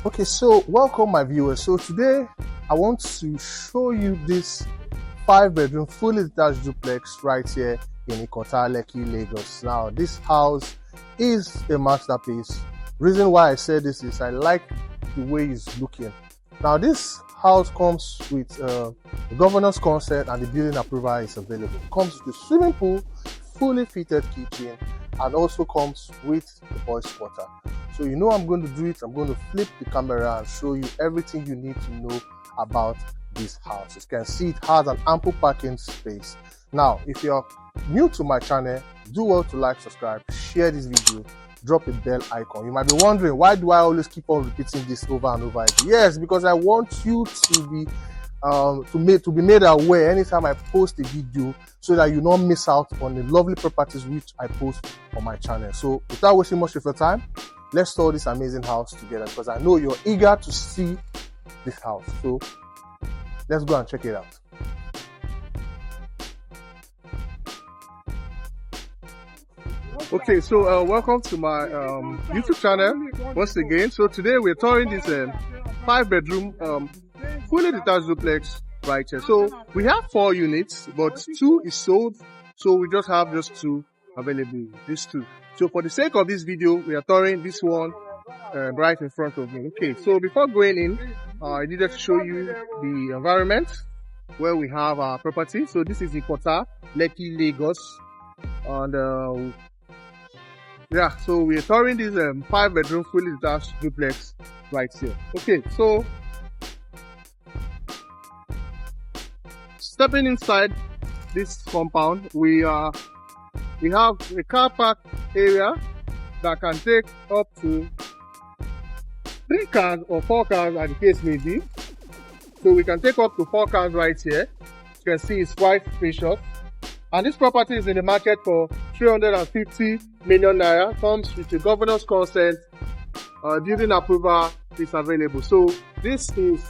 Okay, so welcome my viewers. So today I want to show you this 5-bedroom fully detached duplex right here in Ikota Lekki, Lagos. Now this house is a masterpiece. Reason why I said this is I like the way it's looking. Now this house comes with the governor's consent and the building approval is available. It comes with a swimming pool, fully fitted kitchen, and also comes with the boys quarter. So you know I'm going to do it. I'm going to flip the camera and show you everything you need to know about this house. As you can see, it has an ample parking space. Now, if you're new to my channel, do well to like, subscribe, share this video, drop a bell icon. You might be wondering, why do I always keep on repeating this over and over again? Yes, because I want you to be made aware anytime I post a video, so that you not miss out on the lovely properties which I post on my channel. So without wasting much of your time, let's tour this amazing house together, because I know you're eager to see this house. So let's go and check it out. Okay, so welcome to my YouTube channel once again. So today we're touring this 5-bedroom fully detached duplex right here. So we have 4 units, but 2 is sold, so we just have 2 available. These 2. So for the sake of this video, we are touring this one right in front of me. Okay, so before going in, I needed to show you the environment where we have our property. So this is Ikota Lekki, Lagos, and yeah, so we are touring this 5-bedroom fully detached duplex right here. Okay, so stepping inside this compound, we have a car park area that can take up to 3 cars or 4 cars as the case may be. So we can take up to 4 cars right here. You can see it's quite spacious. And this property is in the market for 350 million naira. Comes with the governor's consent. Building approval is available. So this is,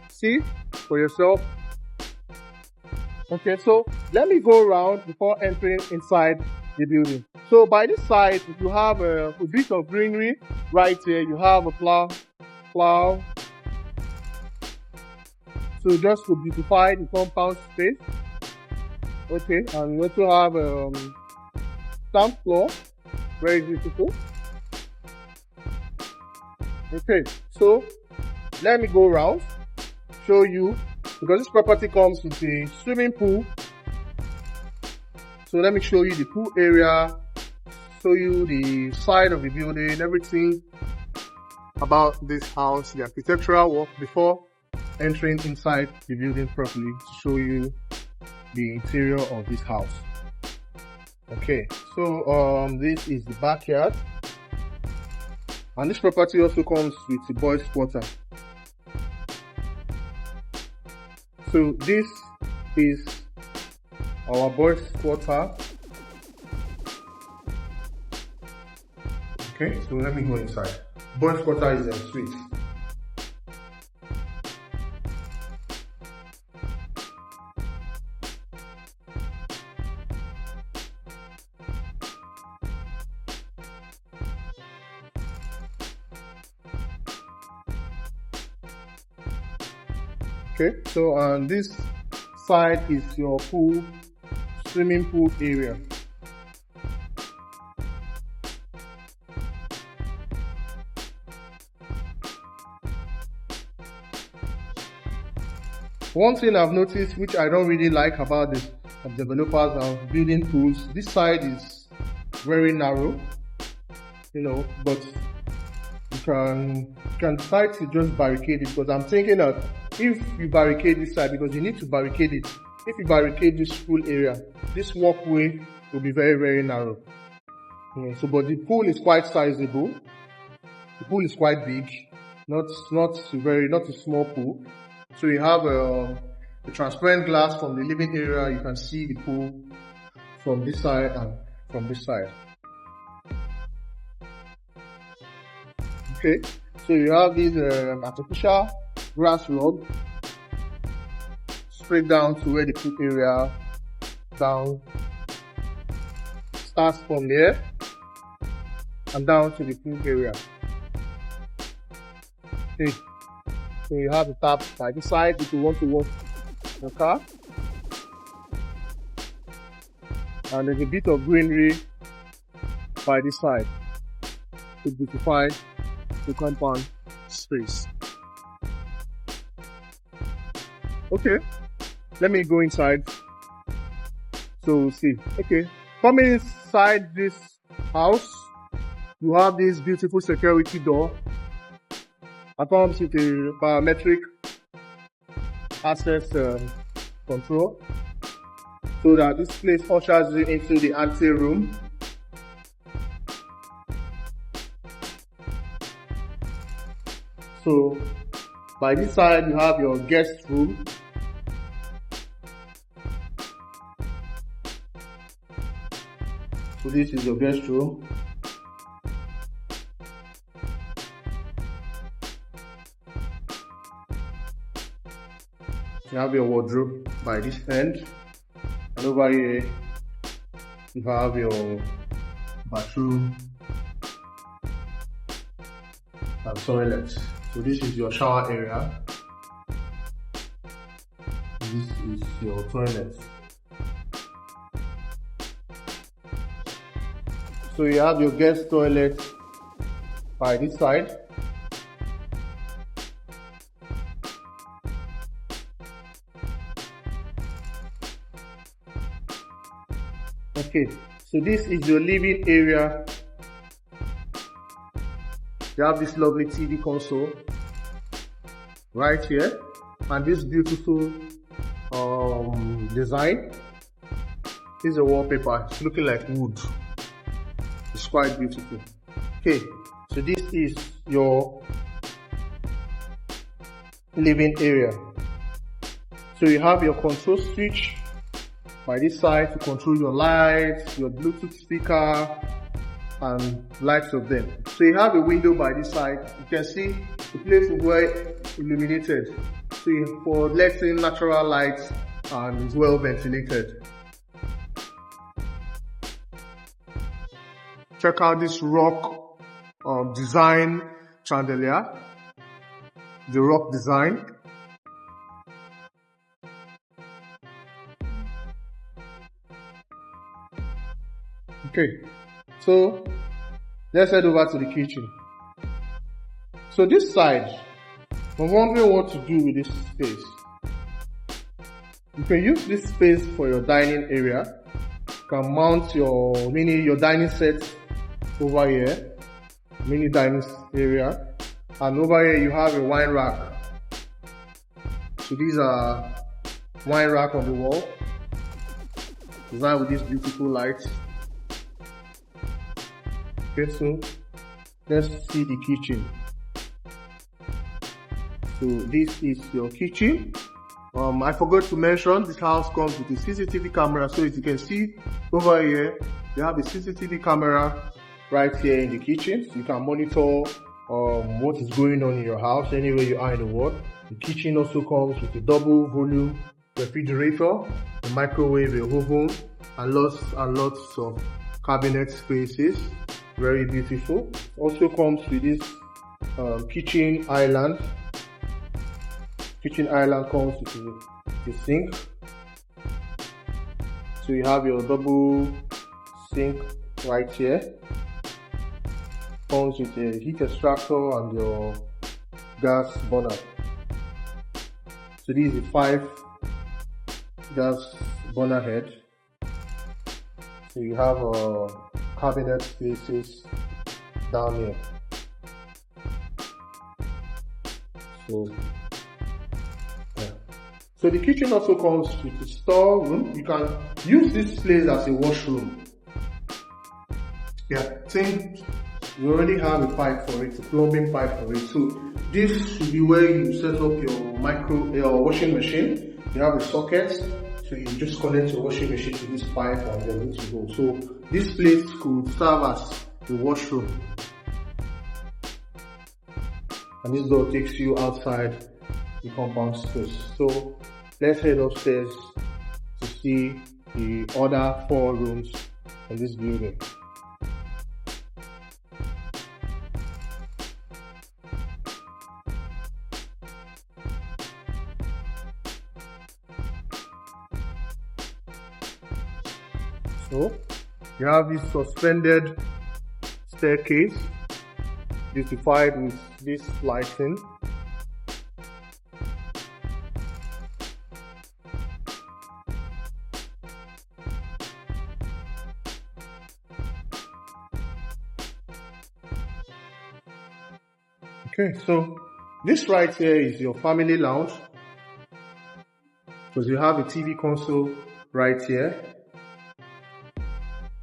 see for yourself. Okay, so let me go around before entering inside the building. So by this side, you have a bit of greenery right here. You have a plow. So just to beautify the compound space. Okay, and we also have a stamp floor, very beautiful. Okay, so let me go around, show you, because this property comes with a swimming pool. So let me show you the pool area, show you the side of the building, everything about this house, the architectural work before entering inside the building properly, to show you the interior of this house. Okay, so this is the backyard, and this property also comes with the boys quarter. So this is our boys quarter. Okay, so let me go inside. Boys quarter is a suite. Okay, so on this side is your pool, swimming pool area. One thing I've noticed, which I don't really like about this developers are building pools, this side is very narrow, you know, but you can decide to just barricade it, because I'm thinking that if you barricade this side, because you need to barricade it, if you barricade this pool area, this walkway will be very, very narrow. So, but the pool is quite sizable. The pool is quite big, not a small pool. So you have a transparent glass from the living area. You can see the pool from this side and from this side. Okay, so you have this artificial grass rug straight down to where the pool area down starts from there and down to the pool area. Okay, so you have the tap by the side if you want to wash your car. And there's a bit of greenery by this side to beautify the compound space. Okay, let me go inside. So see, okay, coming inside this house, you have this beautiful security door. It comes with a biometric access control, so that this place ushers you into the ante room. So by this side you have your guest room. So this is your guest room. You have your wardrobe by this end, and over here you have your bathroom and toilet. So this is your shower area. This is your toilet. So you have your guest toilet by this side. Okay, so this is your living area. You have this lovely TV console right here, and this beautiful design. This is a wallpaper. It's looking like wood. It's quite beautiful. Okay, so this is your living area. So you have your control switch by this side to control your lights, your Bluetooth speaker, and likes of them. So you have a window by this side. You can see the place is well illuminated. So for letting natural light, and it's well ventilated. Check out this rock design chandelier. The rock design. Okay, so let's head over to the kitchen. So this side, I'm wondering what to do with this space. You can use this space for your dining area. You can mount your dining set over here, mini dining area, and over here you have a wine rack. So these are wine rack on the wall, designed with these beautiful lights. Okay, so let's see the kitchen. So this is your kitchen. I forgot to mention this house comes with a CCTV camera. So as you can see over here, you have a CCTV camera right here in the kitchen. So you can monitor what is going on in your house anywhere you are in the world. The kitchen also comes with a double volume refrigerator, a microwave, a oven, and lots of cabinet spaces. Very beautiful. Also comes with this kitchen island. Kitchen island comes with the sink. So you have your double sink right here. Comes with a heat extractor and your gas burner. So this is a 5 gas burner head. So you have cabinet spaces down here. So yeah. So the kitchen also comes with a store room. You can use this place as a washroom. Yeah, think you already have a pipe for it, a plumbing pipe for it. So this should be where you set up your washing machine. You have a socket, so you just connect your washing machine to this pipe and you're good to go. So this place could serve as the washroom. And this door takes you outside the compound space. So let's head upstairs to see the other 4 rooms in this building. So you have this suspended staircase beautified with this lighting. Okay, so this right here is your family lounge, because you have a TV console right here.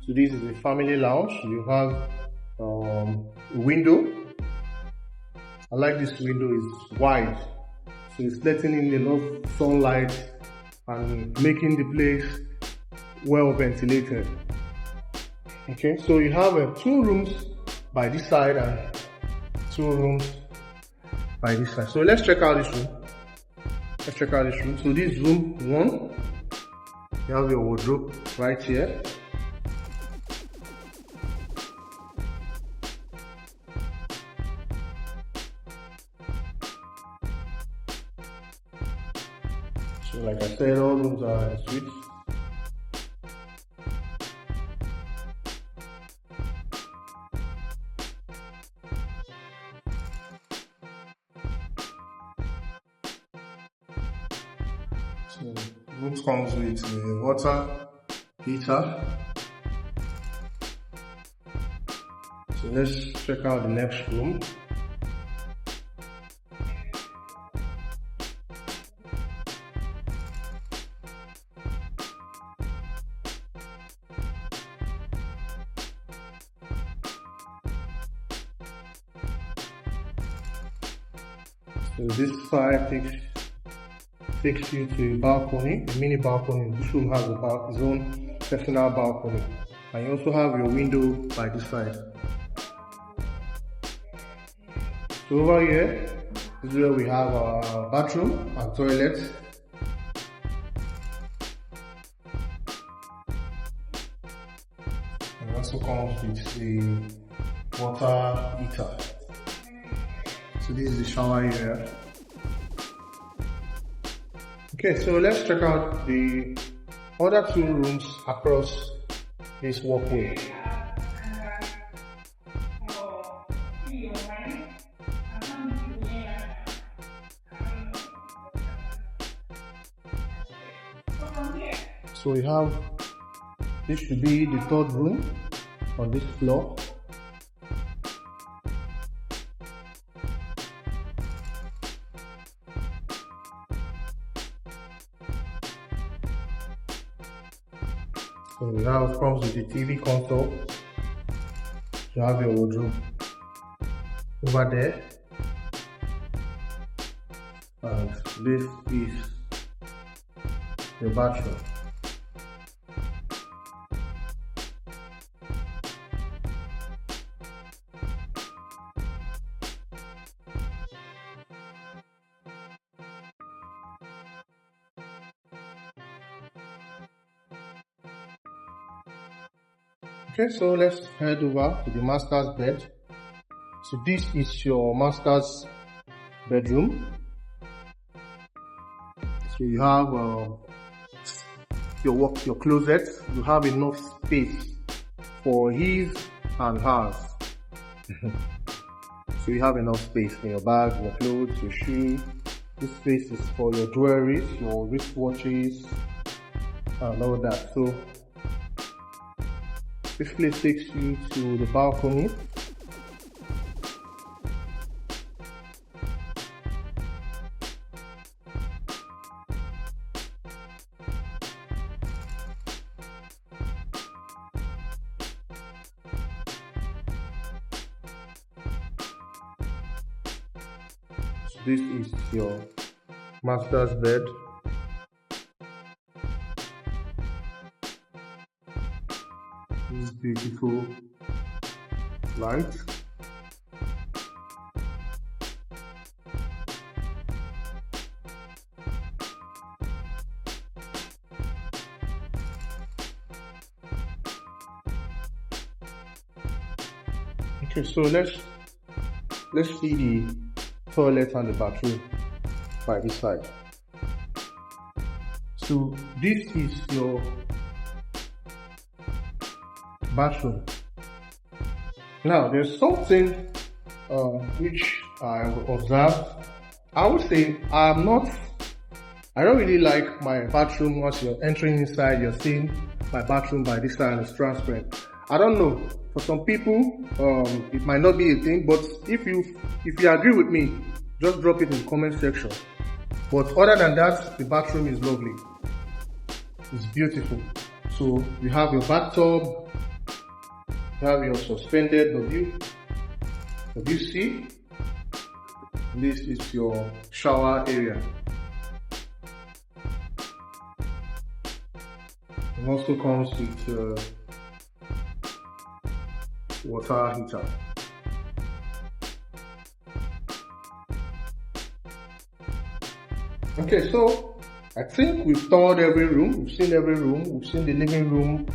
So this is a family lounge. You have a window. I like this window, it's wide, so it's letting in enough sunlight and making the place well ventilated. Okay, so you have 2 rooms by this side and 2 rooms by this side. So let's check out this room. So this is room 1. You have your wardrobe right here. So like I said, all rooms are en suite. So rooms comes with a water heater. So let's check out the next room. So this side takes you to a balcony, a mini balcony. This room has its own personal balcony, and you also have your window by this side. So over here is where we have our bathroom and toilet. And also comes with the water heater. So this is the shower area. Okay, so let's check out the other 2 rooms across this walkway. So we have, this should be the 3rd room on this floor. So we have, comes with the TV console. You have your wardrobe over there, and this is your bathroom. Okay, so let's head over to the master's bed. So this is your master's bedroom. So you have your closet. You have enough space for his and hers. So you have enough space for your bag, your clothes, your shoes. This space is for your jewelry, your wristwatches, and all that. So this place takes you to the balcony. So this is your master's bed. This beautiful light. Okay, so let's see the toilet and the bathroom by this side. So this is your bathroom. Now, there's something which I observed. I would say I don't really like my bathroom. Once you're entering inside, you're seeing my bathroom by this side and it's transparent. I don't know. For some people, it might not be a thing, but if you agree with me, just drop it in the comment section. But other than that, the bathroom is lovely. It's beautiful. So you have your bathtub, you have your suspended WC. This is your shower area. It also comes with water heater. Okay, so I think we've toured every room. We've seen every room. We've seen the living room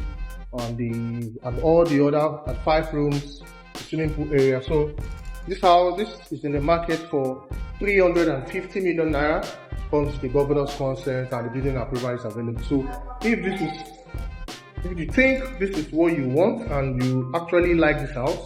and all the other 5 rooms, the swimming pool area. So this house, this is in the market for 350 million naira. Comes with the governor's consent and the building approval is available. So if you think this is what you want and you actually like this house,